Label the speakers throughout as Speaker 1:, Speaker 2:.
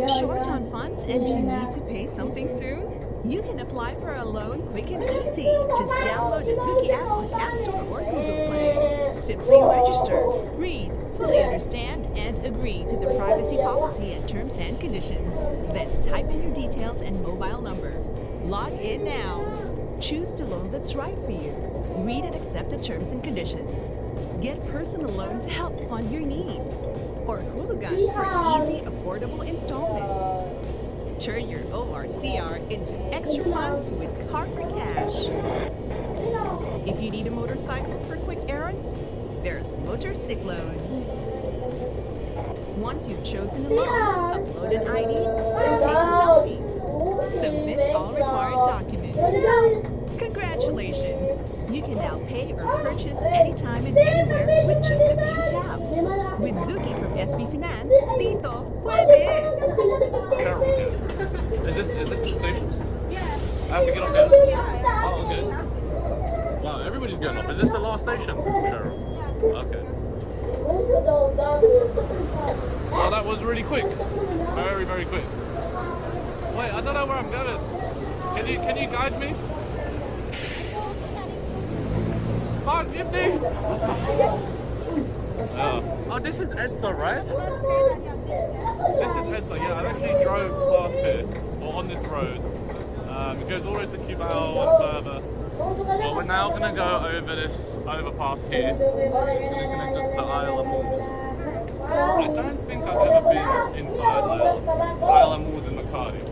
Speaker 1: Short on funds and you need to pay something soon? You can apply for a loan quick and easy. Just download the Zuki app on App Store or Google Play. Simply register, read, fully understand, and agree to the privacy policy and terms and conditions. Then type in your details and mobile number. Log in now. Choose the loan that's right for you. Read and accept the terms and conditions. Get personal loan to help fund your needs. Or Hulugan for easy, affordable installments. Turn your ORCR into extra funds with Car for Cash. If you need a motorcycle for quick errands, there's Motorcycle Loan. Once you've chosen a loan, upload an ID, then take a selfie. Submit all required documents. Congratulations! You can now pay or purchase anytime and anywhere with just a few taps. With Zuki from SB Finance, Tito, pwede!
Speaker 2: Carol, is this the station? Yeah. I have to get off here? Yeah. Oh, okay. Wow, everybody's going off. Is this the last station, Cheryl? Yeah. Okay. Well, that was really quick. Very, very quick. Wait, I don't know where I'm going. Can you guide me? Park Jeepney! Oh, this is EDSA, right? This is EDSA, yeah. I actually drove past here, or on this road. It goes all the way to Cubao and further. Well, we're now going to go over this overpass here, which is going to connect us to Isle of Malls. I don't think I've ever been inside Isle of Malls in Makati.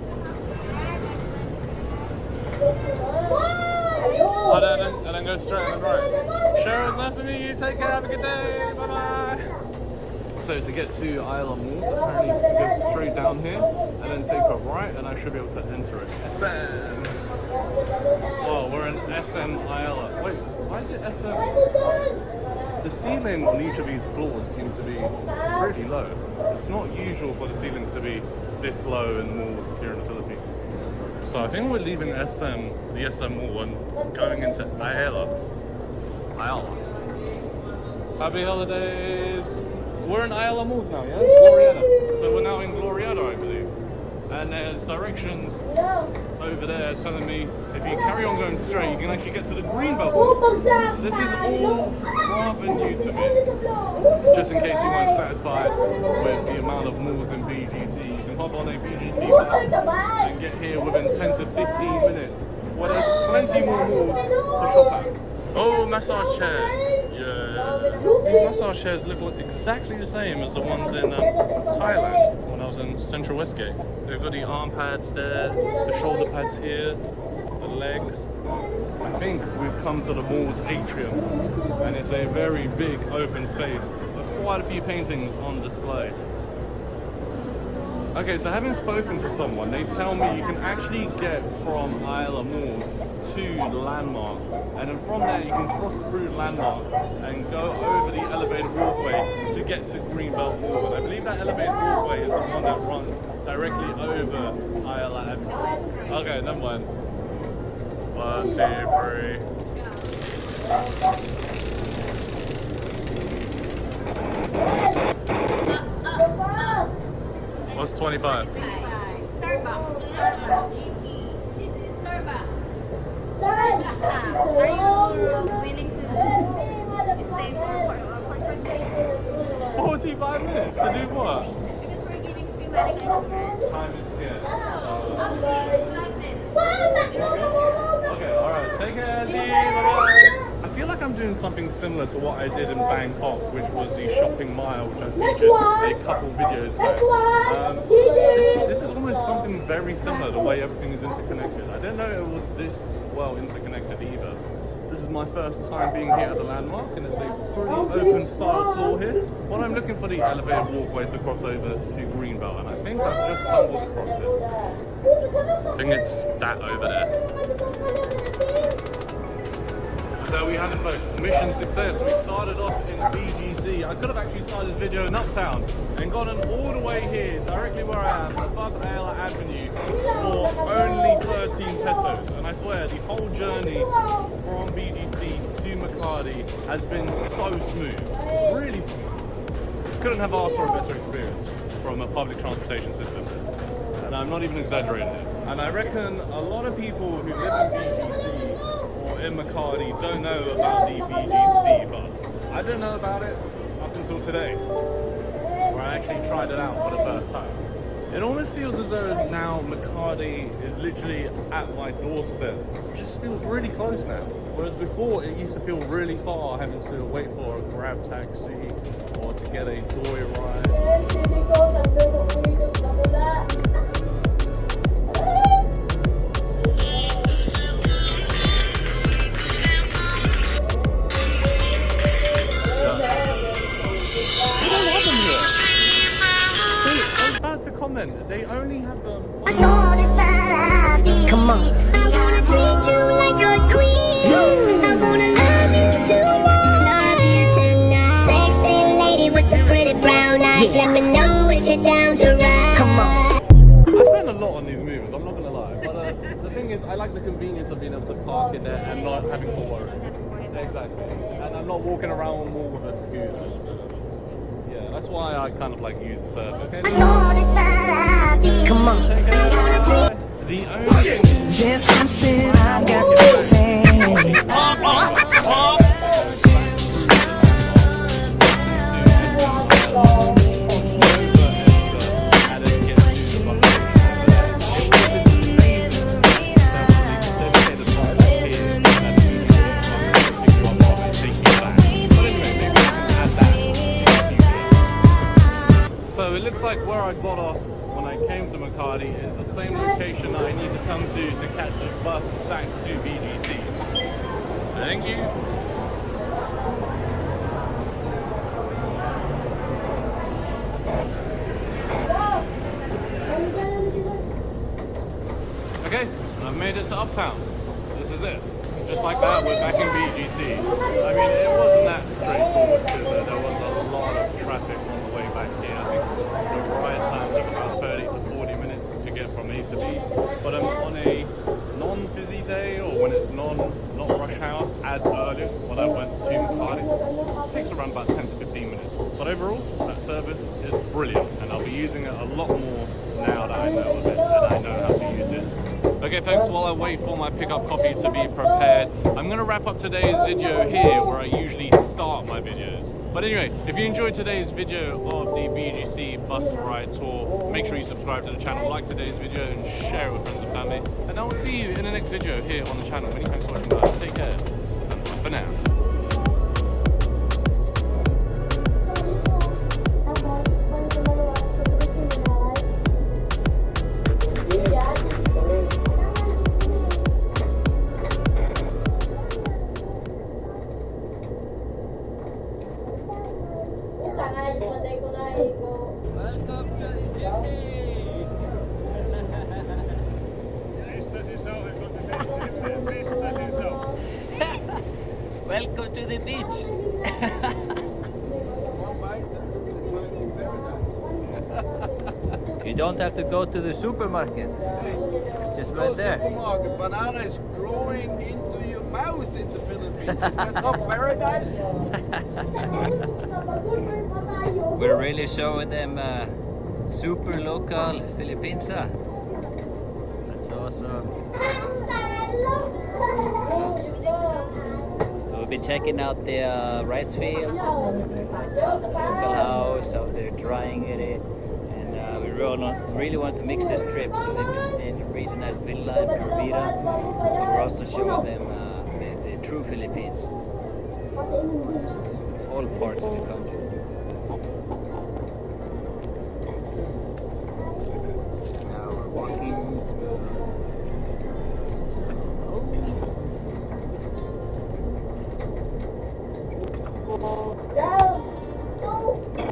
Speaker 2: Oh, and then go straight on the right. Cheryl, it's nice to meet you. Take care. Have a good day. Bye bye. So to get to Isle of Malls, apparently you go straight down here and then take a right, and I should be able to enter it. SM. Oh, we're in SM Isle. Wait, why is it SM? The ceiling on each of these floors seems to be really low. It's not usual for the ceilings to be this low in malls here in the Philippines. So I think we're leaving the SM Mall and going into Ayala. Happy holidays! We're in Ayala Malls now, yeah? Glorietta. So we're now in Glorietta, I believe. And there's directions over there telling me if you carry on going straight, you can actually get to the Greenbelt. This is all rather new to me. Just in case you weren't satisfied with the amount of malls in BGC, you can hop on a BGC bus and get here within 10 to 15 minutes, where there's plenty more malls to shop at. Oh, massage chairs. Yeah. These massage chairs look exactly the same as the ones in Thailand when I was in Central Westgate. They've got the arm pads there, the shoulder pads here, the legs. I think we've come to the mall's atrium, and it's a very big open space with quite a few paintings on display. Okay, so having spoken to someone, they tell me you can actually get from Isle of Malls to the Landmark, and then from there you can cross through Landmark and go over the elevated walkway to get to Greenbelt Mall. And I believe that elevated walkway is the one that runs directly over Isle Avenue. Okay, never mind. 1, 2, 3. What's 25?
Speaker 3: Starbucks. This is Starbucks. Are you willing to stay for 45 minutes?
Speaker 2: 45 minutes to do what?
Speaker 3: Because we're giving free wedding insurance.
Speaker 2: Time is scarce.
Speaker 3: Like this.
Speaker 2: Okay, alright. Take care, see you, bye-bye. I feel like I'm doing something similar to what I did in Bangkok, which was the shopping mile, which I featured a couple videos back. This is almost something very similar, the way everything is interconnected. I didn't know it was this well interconnected either. This is my first time being here at the Landmark, and it's a pretty open style floor here. But I'm looking for the elevated walkway to cross over to Greenbelt, and I think I've just stumbled across it. I think it's that over there. So we had it, folks. Mission success. We started off in BGC. I could have actually started this video in Uptown and gotten all the way here, directly where I am, above Ayala Avenue, for only 13 pesos. And I swear, the whole journey from BGC to Makati has been so smooth. Really smooth. Couldn't have asked for a better experience. from a public transportation system. And I'm not even exaggerating it. And I reckon a lot of people who live in BGC or in Makati don't know about the BGC bus. I didn't know about it up until today, where I actually tried it out for the first time. It almost feels as though now Makati is literally at my doorstep. It just feels really close now. Whereas before it used to feel really far, having to wait for a grab taxi or to get a toy ride. Comment. They only have them.
Speaker 4: Come on. I wanna treat you like a queen. I wanna love you tonight. Sexy lady with the pretty brown eyes. Let me know if you're down to ride. Come on.
Speaker 2: I spend a lot on these movies, I'm not gonna lie. But the thing is, I like the convenience of being able to park in there and not having to worry. Exactly. And I'm not walking around more with a scooter. It's just, yeah, that's why I kind of like use the service. Okay?
Speaker 4: Come on.
Speaker 2: The only thing is,
Speaker 5: There's something I've got to say.
Speaker 2: so it looks like where I got off when I came to Makati is the same location that I need to come to catch the bus back to BGC. Thank you. Okay, I've made it to Uptown. This is it. Just like that, we're back in BGC. I mean, it wasn't that straightforward because there was a lot of traffic on the way back here. I think the ride time took about 30 to 40 minutes to get from A to B. But on a non-busy day or when it's not rush hour as early when I went to Makati, it takes around about 10 to 15 minutes. But overall, that service is brilliant and I'll be using it a lot more now that I know of it and I know how to use it. Okay folks, while I wait for my pickup coffee to be prepared, I'm going to wrap up today's video here where I usually start my videos. But anyway, if you enjoyed today's video of the BGC bus ride tour, make sure you subscribe to the channel, like today's video and share it with friends and family. And I will see you in the next video here on the channel. Many thanks for watching guys, take care, and bye for now.
Speaker 6: Welcome to the chimney! Welcome to the beach! You don't have to go to the supermarket. It's just right there.
Speaker 7: Supermarket. Banana is growing into your mouth in the Philippines. Is that not paradise?
Speaker 6: We're really showing them super local Filipinsa. That's awesome. So we'll be checking out the rice fields, local house, how they're drying it, and we really want to mix this trip so they can stay in a really nice villa in Carvita. We're also showing them the true Philippines, so all parts of the country. Now we're walking through some homes.
Speaker 4: Down!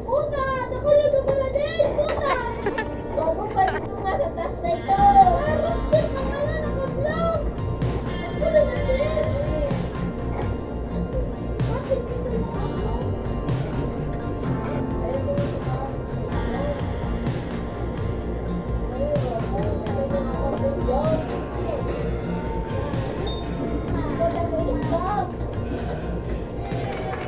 Speaker 4: Puta! Nakulog ako!